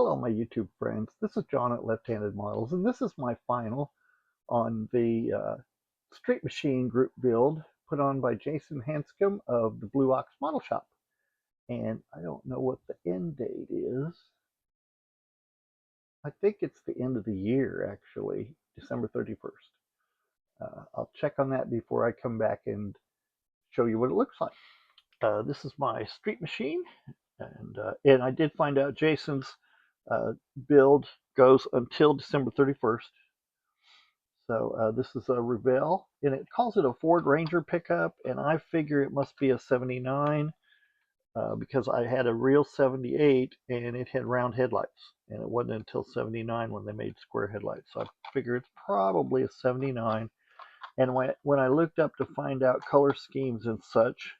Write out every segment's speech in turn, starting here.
Hello, my YouTube friends. This is John at Left-Handed Models, and this is my final on the Street Machine group build put on by Jason Hanscom of the Blue Ox Model Shop. And I don't know what the end date is. I think it's the end of the year, actually, December 31st. I'll check on that before I come back and show you what it looks like. This is my Street Machine, and I did find out Jason's build goes until December 31st. So this is a Revell, and it calls it a Ford Ranger pickup, and I figure it must be a 79 because I had a real 78 and it had round headlights, and it wasn't until 79 when they made square headlights. So I figure it's probably a 79. And when I looked up to find out color schemes and such,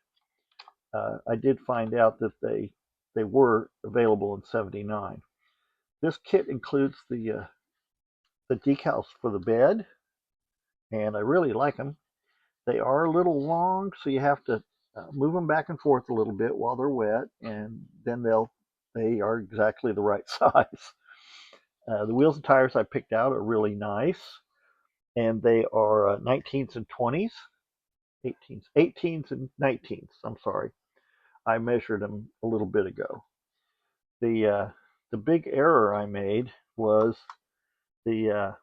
I did find out that they were available in 79. This kit includes the decals for the bed, and I really like them. They are a little long, so you have to move them back and forth a little bit while they're wet, and then they are exactly the right size. The wheels and tires I picked out are really nice, and they are 19s and 20s, 18s and 19s. I'm sorry, I measured them a little bit ago. The big error I made was the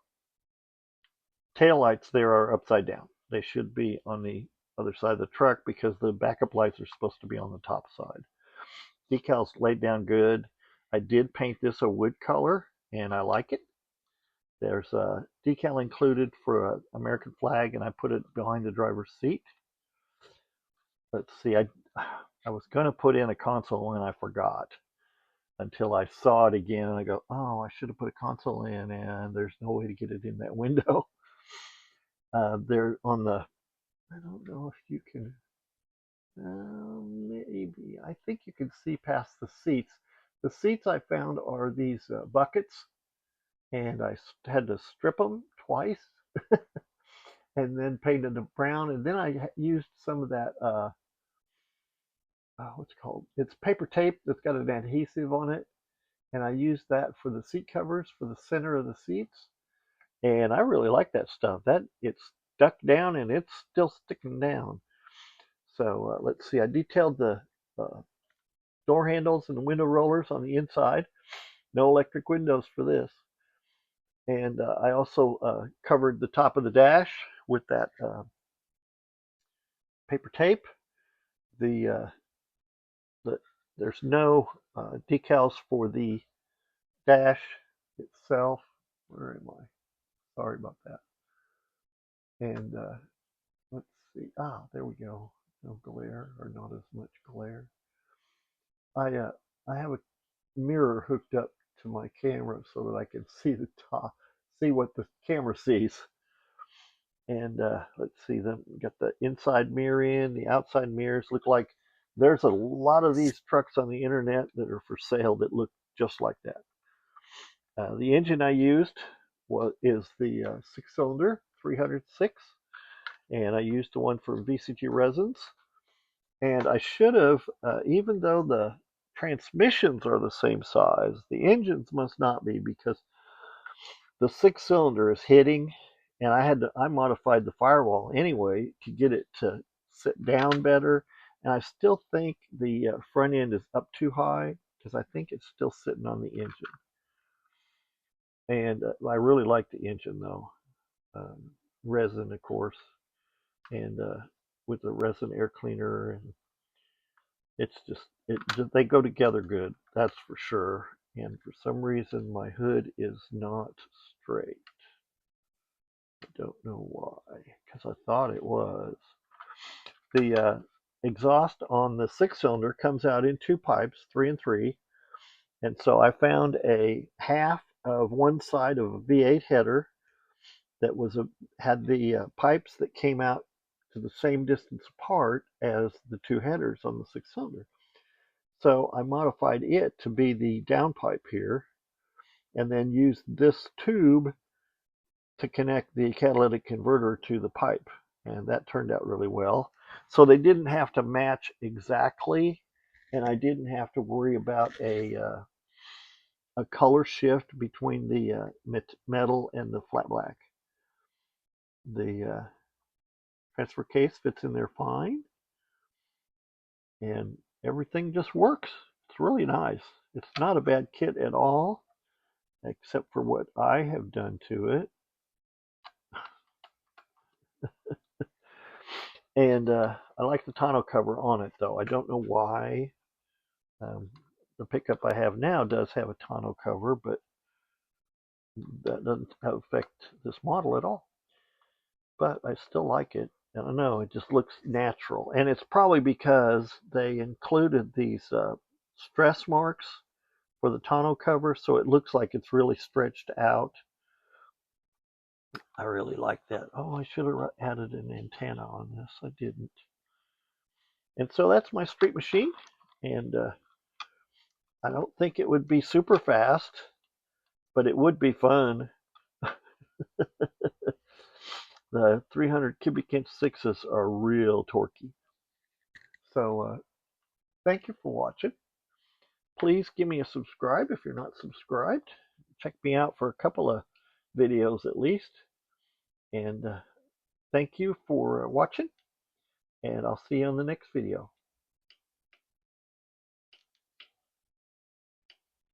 tail lights there are upside down. They should be on the other side of the truck because the backup lights are supposed to be on the top side. Decals laid down good. I did paint this a wood color, and I like it. There's a decal included for an American flag, and I put it behind the driver's seat. Let's see, I was going to put in a console, and I forgot until I saw it again, and I go, oh, I should have put a console in, and there's no way to get it in that window. They're on the, I don't know if you can, maybe, I think you can see past the seats. The seats I found are these buckets, and I had to strip them twice and then painted them brown. And then I used some of that, what's it called? It's paper tape that's got an adhesive on it. And I used that for the seat covers for the center of the seats. And I really like that stuff. That it's stuck down and it's still sticking down. So let's see, I detailed the door handles and the window rollers on the inside. No electric windows for this. And I also covered the top of the dash with that paper tape. The there's no decals for the dash itself. Where am I? Sorry about that. And let's see. Ah, there we go. No glare, or not as much glare. I have a mirror hooked up to my camera so that I can see the top, see what the camera sees. And let's see, then we got the inside mirror in, the outside mirrors look like there's a lot of these trucks on the internet that are for sale that look just like that. The engine I used is the 6-cylinder 306, and I used the one from VCT Resins. And I should have, even though the transmissions are the same size, the engines must not be, because the 6-cylinder is hitting, and I modified the firewall anyway to get it to sit down better. And I still think the front end is up too high because I think it's still sitting on the engine. And I really like the engine though, resin of course, and with the resin air cleaner, and they go together good, that's for sure. And for some reason my hood is not straight. I don't know why, because I thought it was. The exhaust on the 6-cylinder comes out in two pipes, 3 and 3. And so I found a half of one side of a V8 header that had the pipes that came out to the same distance apart as the two headers on the 6-cylinder. So I modified it to be the downpipe here, and then used this tube to connect the catalytic converter to the pipe, and that turned out really well. So they didn't have to match exactly, and I didn't have to worry about a a color shift between the metal and the flat black. The transfer case fits in there fine, and everything just works. It's really nice. It's not a bad kit at all, except for what I have done to it. And I like the tonneau cover on it, though. I don't know why. The pickup I have now does have a tonneau cover, but that doesn't affect this model at all. But I still like it. I don't know, it just looks natural. And it's probably because they included these stress marks for the tonneau cover, so it looks like it's really stretched out. I really like that. Oh, I should have added an antenna on this. I didn't. And so that's my street machine. And I don't think it would be super fast, but it would be fun. The 300 cubic inch 6s are real torquey. So thank you for watching. Please give me a subscribe if you're not subscribed. Check me out for a couple of videos at least. And thank you for watching, and I'll see you on the next video.